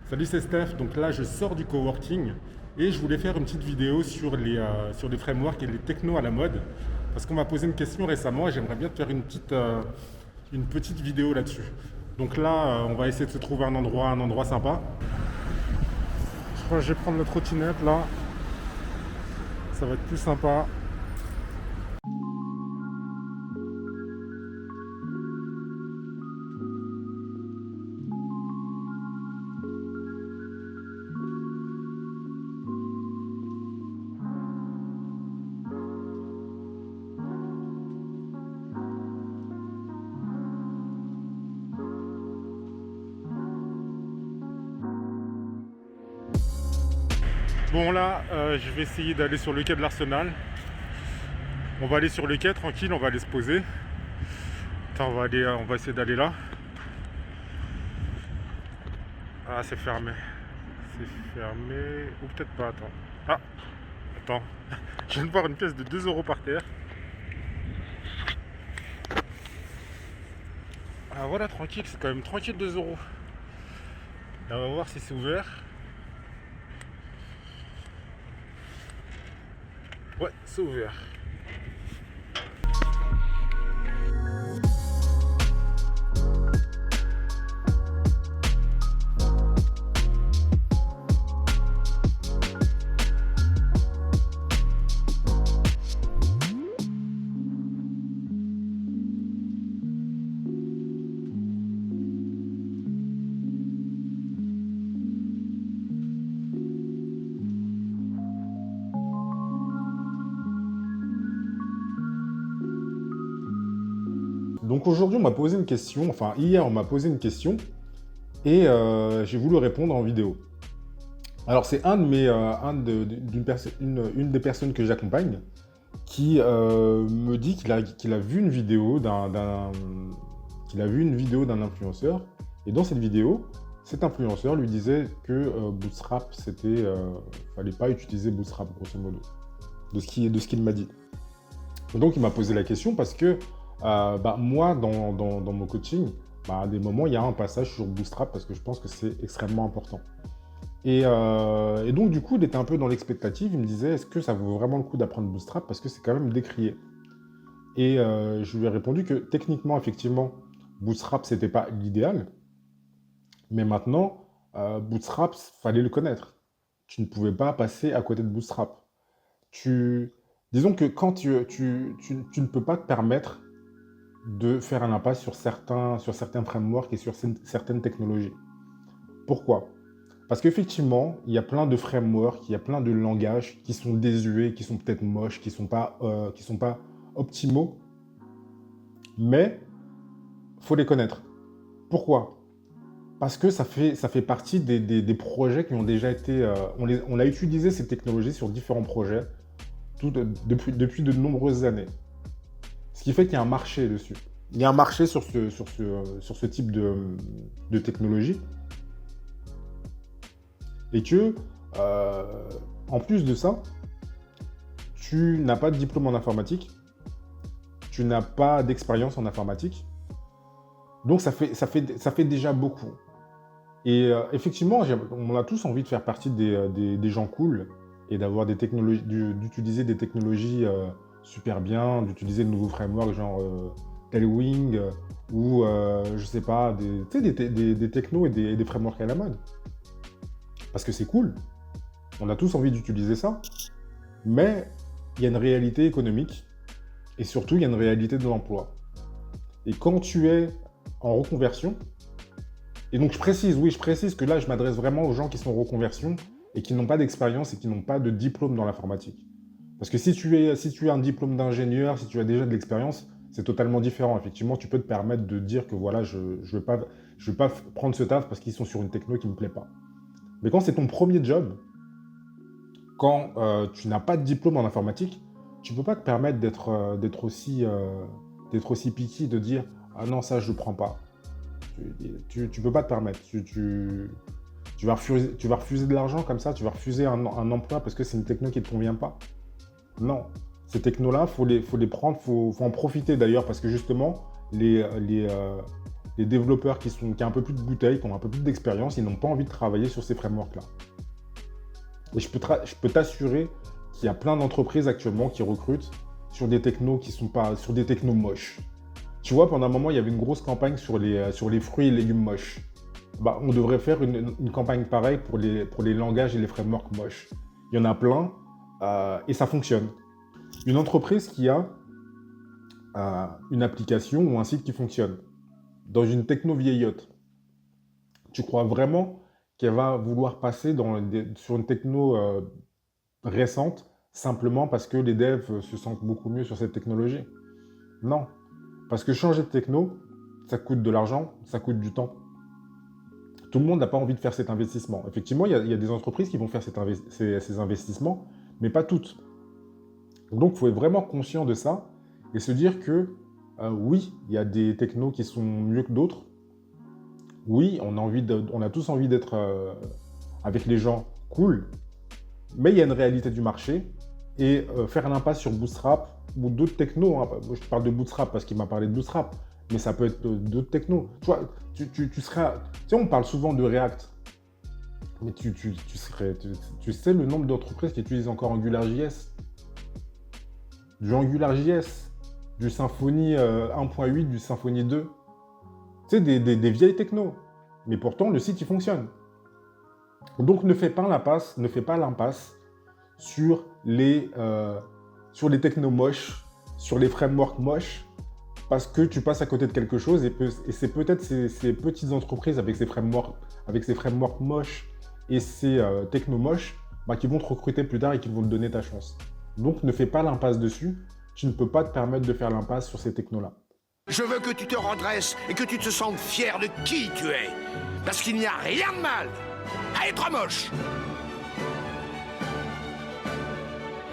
Salut, c'est Steph. Donc là, je sors du coworking et je voulais faire une petite vidéo sur les frameworks et les technos à la mode. Parce qu'on m'a posé une question récemment et j'aimerais bien te faire une petite vidéo là-dessus. Donc là, on va essayer de se trouver un endroit sympa. Je crois que je vais prendre la trottinette là. Ça va être plus sympa. Bon là, je vais essayer d'aller sur le quai de l'Arsenal. On va aller sur le quai tranquille, on va aller se poser. Attends, on va essayer d'aller là. Ah, c'est fermé. C'est fermé. Ou peut-être pas, attends. Ah, attends. Je viens de voir une pièce de 2 euros par terre. Ah voilà, tranquille, c'est quand même tranquille 2 euros. Et on va voir si c'est ouvert. Ouais, c'est ouvert. Donc aujourd'hui, on m'a posé une question, enfin hier, on m'a posé une question et j'ai voulu répondre en vidéo. Alors c'est une des personnes que j'accompagne qui me dit qu'il a vu une vidéo qu'il a vu une vidéo d'un influenceur et dans cette vidéo, cet influenceur lui disait que Bootstrap, fallait pas utiliser Bootstrap grosso modo, de ce qu'il m'a dit. Donc il m'a posé la question parce que moi, dans mon coaching, à des moments, il y a un passage sur Bootstrap parce que je pense que c'est extrêmement important. Et donc, du coup, il était un peu dans l'expectative. Il me disait, est-ce que ça vaut vraiment le coup d'apprendre Bootstrap parce que c'est quand même décrié. Et je lui ai répondu que techniquement, effectivement, Bootstrap, c'était pas l'idéal. Mais maintenant, Bootstrap, fallait le connaître. Tu ne pouvais pas passer à côté de Bootstrap. Tu... Disons que quand tu ne peux pas te permettre de faire un impasse sur certains frameworks et sur certaines technologies. Pourquoi? Parce qu'effectivement, il y a plein de frameworks, il y a plein de langages qui sont désuets, qui sont peut-être moches, qui sont pas optimaux, mais faut les connaître. Pourquoi? Parce que ça fait partie des projets qui ont déjà été... on a utilisé ces technologies sur différents projets depuis de nombreuses années. Ce qui fait qu'il y a un marché dessus. Il y a un marché sur ce type de technologie. Et que, en plus de ça, tu n'as pas de diplôme en informatique, tu n'as pas d'expérience en informatique. Donc ça fait déjà beaucoup. Et effectivement, on a tous envie de faire partie des gens cool et d'avoir des technologies, d'utiliser des technologies super bien, d'utiliser de nouveaux frameworks genre Tailwind ou je sais pas, des technos et des frameworks à la mode. Parce que c'est cool. On a tous envie d'utiliser ça. Mais il y a une réalité économique et surtout il y a une réalité de l'emploi. Et quand tu es en reconversion, et donc je précise que là je m'adresse vraiment aux gens qui sont en reconversion et qui n'ont pas d'expérience et qui n'ont pas de diplôme dans l'informatique. Parce que si tu as un diplôme d'ingénieur, si tu as déjà de l'expérience, c'est totalement différent. Effectivement, tu peux te permettre de dire que voilà, je ne veux pas prendre ce taf parce qu'ils sont sur une techno qui ne me plaît pas. Mais quand c'est ton premier job, quand tu n'as pas de diplôme en informatique, tu ne peux pas te permettre d'être aussi picky, de dire « Ah non, ça, je ne prends pas ». Tu ne peux pas te permettre. Tu vas refuser de l'argent comme ça, tu vas refuser un emploi parce que c'est une techno qui ne te convient pas. Non. Ces technos-là, faut les prendre, faut en profiter d'ailleurs parce que justement, les développeurs qui ont un peu plus de bouteilles, qui ont un peu plus d'expérience, ils n'ont pas envie de travailler sur ces frameworks-là. Et je peux t'assurer qu'il y a plein d'entreprises actuellement qui recrutent sur des technos qui sont pas, sur des technos moches. Tu vois, pendant un moment, il y avait une grosse campagne sur les fruits et légumes moches. Bah, on devrait faire une campagne pareille pour les langages et les frameworks moches. Il y en a plein et ça fonctionne. Une entreprise qui a une application ou un site qui fonctionne dans une techno vieillotte, tu crois vraiment qu'elle va vouloir passer sur une techno récente simplement parce que les devs se sentent beaucoup mieux sur cette technologie? Non. Parce que changer de techno, ça coûte de l'argent, ça coûte du temps. Tout le monde n'a pas envie de faire cet investissement. Effectivement, il y a des entreprises qui vont faire ces investissements, mais pas toutes. Donc, il faut être vraiment conscient de ça et se dire que oui, il y a des technos qui sont mieux que d'autres. Oui, on a tous envie d'être avec les gens cool, mais il y a une réalité du marché et faire l'impasse sur Bootstrap ou d'autres technos, hein. Moi, je parle de Bootstrap parce qu'il m'a parlé de Bootstrap, mais ça peut être d'autres technos. Tu vois, tu sais, on parle souvent de React, mais tu sais le nombre d'entreprises qui utilisent encore AngularJS, du AngularJS, du Symfony 1.8, du Symfony 2. Tu sais, des vieilles technos. Mais pourtant, le site, il fonctionne. Donc, ne fais pas l'impasse sur les technos moches, sur les frameworks moches, parce que tu passes à côté de quelque chose et c'est peut-être ces petites entreprises avec ces frameworks moches et ces technos moches qui vont te recruter plus tard et qui vont te donner ta chance. Donc, ne fais pas l'impasse dessus. Tu ne peux pas te permettre de faire l'impasse sur ces technos-là. Je veux que tu te redresses et que tu te sentes fier de qui tu es. Parce qu'il n'y a rien de mal à être moche.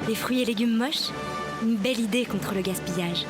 Les fruits et légumes moches, une belle idée contre le gaspillage.